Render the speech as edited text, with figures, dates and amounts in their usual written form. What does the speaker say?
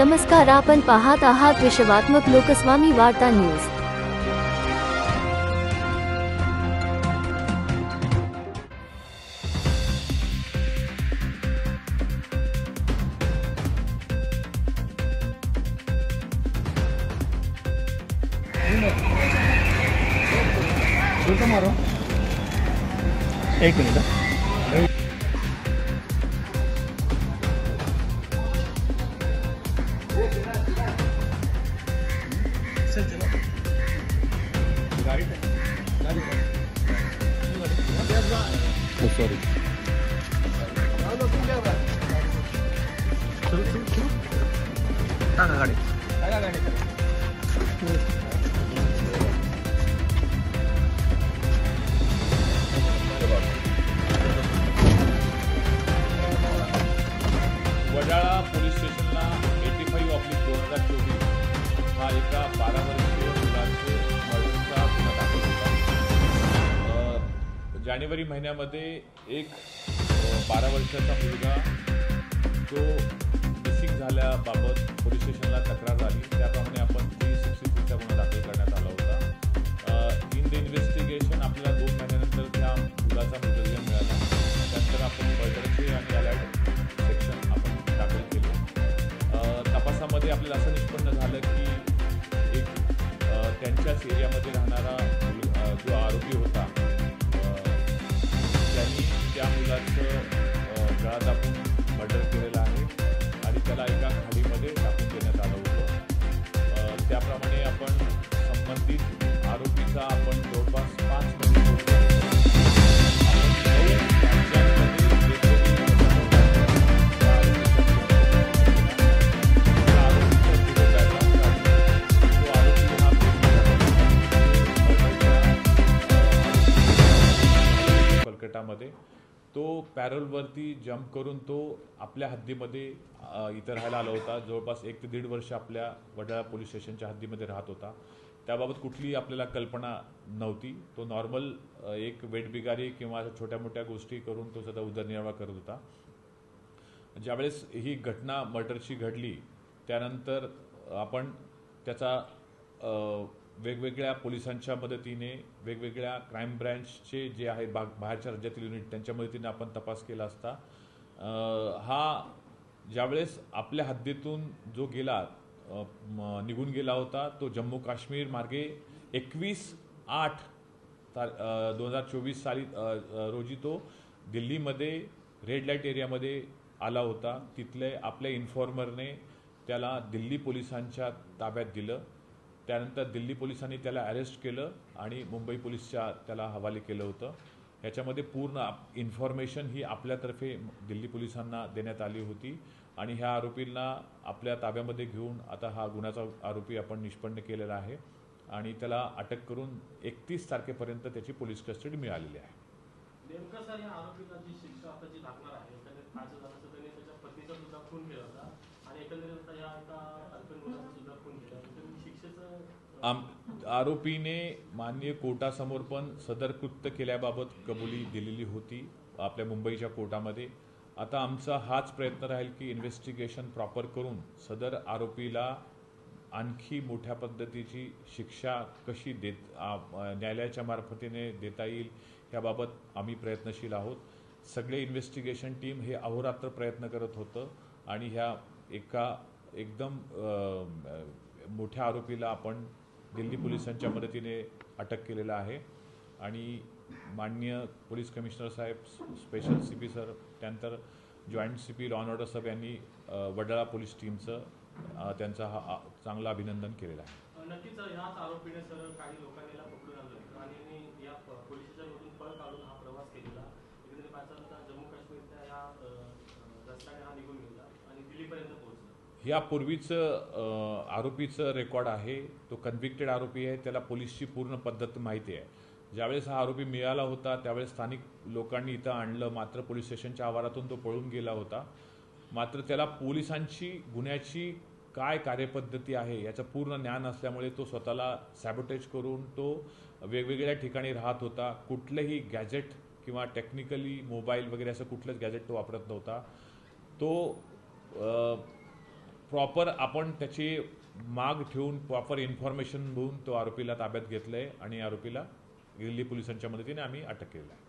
नमस्कार, आपण पाहत आहात विश्वात्मक लोकस्वामी वार्ता न्यूज। एक मिनिट। सॉरी गाड़ी वडाळा पोलीस स्टेशनला 85/2024 हा एका 12 वर्षीय मुलाचे मर्डरचा गुन्हा दाखल होता। जानेवारी महिन्यामध्ये एक 12 वर्षाचा मुलगा जो मिसिंग झाल्याबाबत पोलीस स्टेशनला तक्रार झाली, त्याप्रमाणे आपण 363चा गुन्हा दाखल करण्यात आला होता। इन द इन्व्हेस्टिगेशन आपल्याला 2 महिन्यानंतर त्या मुलाचा मृतदेह मिळाला। त्यानंतर आपण मर्डरचे आणि अलर्ट सेक्शन आपण दाखल केले। तपासामध्ये आपल्याला असं निष्पन्न झालं की एक त्यांच्याच एरियामध्ये राहणारा जो आरोपी होता त्यांनी त्या मुलाचं गळा दाबून मर्डर केलेलं आहे आणि त्याला एका खाडीमध्ये टाकून देण्यात आलं होतं। त्याप्रमाणे आपण संबंधित आरोपीचा आपण जवळपास 5 महिने मध्ये तो पॅरोलवरती जंप करून तो आपल्या हद्दीमध्ये इथं राहायला आला होता। जवळपास 1 ते 1.5 वर्ष आपल्या वडाळा पोलीस स्टेशनच्या हद्दीमध्ये राहत होता। त्याबाबत कुठलीही आपल्याला कल्पना नव्हती। तो नॉर्मल एक वेठबिगारी किंवा छोट्या मोठ्या गोष्टी करून तो सध्या उदरनिर्वाह करत होता। ज्यावेळेस ही घटना मर्डरची घडली त्यानंतर आपण त्याचा वेगवेगळ्या पोलिसांच्या मदतीने वेगवेगळ्या क्राईम ब्रँचचे जे आहेत बाहेरच्या राज्यातील युनिट त्यांच्या मदतीने आपण तपास केला असता हा ज्यावेळेस आपल्या हद्दीतून जो गेला निघून गेला होता तो जम्मू काश्मीर मार्गे 21/8/2024 साली रोजी तो दिल्लीमध्ये रेड लाईट एरियामध्ये आला होता। तिथले आपल्या इन्फॉर्मरने त्याला दिल्ली पोलिसांच्या ताब्यात दिलं। त्यानंतर दिल्ली पोलिसांनी त्याला अरेस्ट केलं आणि मुंबई पोलीसच्या त्याला हवाले केलं होतं। ह्याच्यामध्ये पूर्ण इन्फॉर्मेशन ही आपल्यातर्फे दिल्ली पोलिसांना देण्यात आली होती आणि ह्या आरोपींना आपल्या ताब्यामध्ये घेऊन आता हा गुन्ह्याचा आरोपी आपण निष्पन्न केलेला आहे आणि त्याला अटक करून 31 तारखेपर्यंत त्याची पोलीस कस्टडी मिळालेली आहे। नेमकं सर या आरोपीला जी शिक्षा आता जी लागणार आहे एकंदरीत 5 जणांचा त्याने त्याच्या पत्नीचा सुद्धा खून केला होता आणि एकंदरीत या एका अल्पवयीन सुद्धा खून केला होता। शिक्षेचं आरोपीने माननीय कोर्टासमोर पण सदर कृत्य केल्याबाबत कबुली दिलेली होती आपल्या मुंबईच्या कोर्टामध्ये। आता आमचा हाच प्रयत्न राहील की इन्व्हेस्टिगेशन प्रॉपर करून सदर आरोपीला आणखी मोठ्या पद्धतीची शिक्षा कशी न्यायालयाच्या मार्फतीने देता येईल याबाबत आम्ही प्रयत्नशील आहोत। सगळे इन्व्हेस्टिगेशन टीम हे अहोरात्र प्रयत्न करत होतं आणि ह्या एका एकदम मोठ्या आरोपीला आपण दिल्ली पोलिसांच्या मदतीने अटक केलेला आहे आणि माननीय पोलीस कमिशनर साहेब, स्पेशल CP सर, त्यानंतर joint CP law and order साहेब यांनी वडाळा पोलीस टीमचं त्यांचा हा चांगलं अभिनंदन केलेलं आहे। नक्कीच याच आरोपीने सर काही लोकांनी पकडून आणलं आणि या पोलीस स्टेशनमधून पळ काढून हा प्रवास केलेला एकंदरीत पाहता जम्मू काश्मीरच्या या रस्त्याने हा निघून गेला आणि दिल्लीपर्यंत पोहोचला। यापूर्वीच आरोपीचं रेकॉर्ड आहे, तो कन्व्हिक्टेड आरोपी आहे, त्याला पोलीसची पूर्ण पद्धत माहिती आहे। ज्यावेळेस हा आरोपी मिळाला होता त्यावेळेस स्थानिक लोकांनी इथं आणलं, मात्र पोलीस स्टेशनच्या आवारातून तो पळून गेला होता। मात्र त्याला पोलिसांची गुन्ह्याची काय कार्यपद्धती आहे याचं पूर्ण ज्ञान असल्यामुळे तो स्वतःला सॅबोटेज करून तो वेगवेगळ्या ठिकाणी राहत होता। कुठलेही गॅजेट किंवा टेक्निकली मोबाईल वगैरे असं कुठलंच गॅजेट तो वापरत नव्हता। तो प्रॉपर आपण त्याची माग ठेवून प्रॉपर इन्फॉर्मेशन घेऊन तो आरोपीला ताब्यात घेतलंय आणि आरोपीला दिल्ली पोलिसांच्या मदतीने आम्ही अटक केलेलं आहे.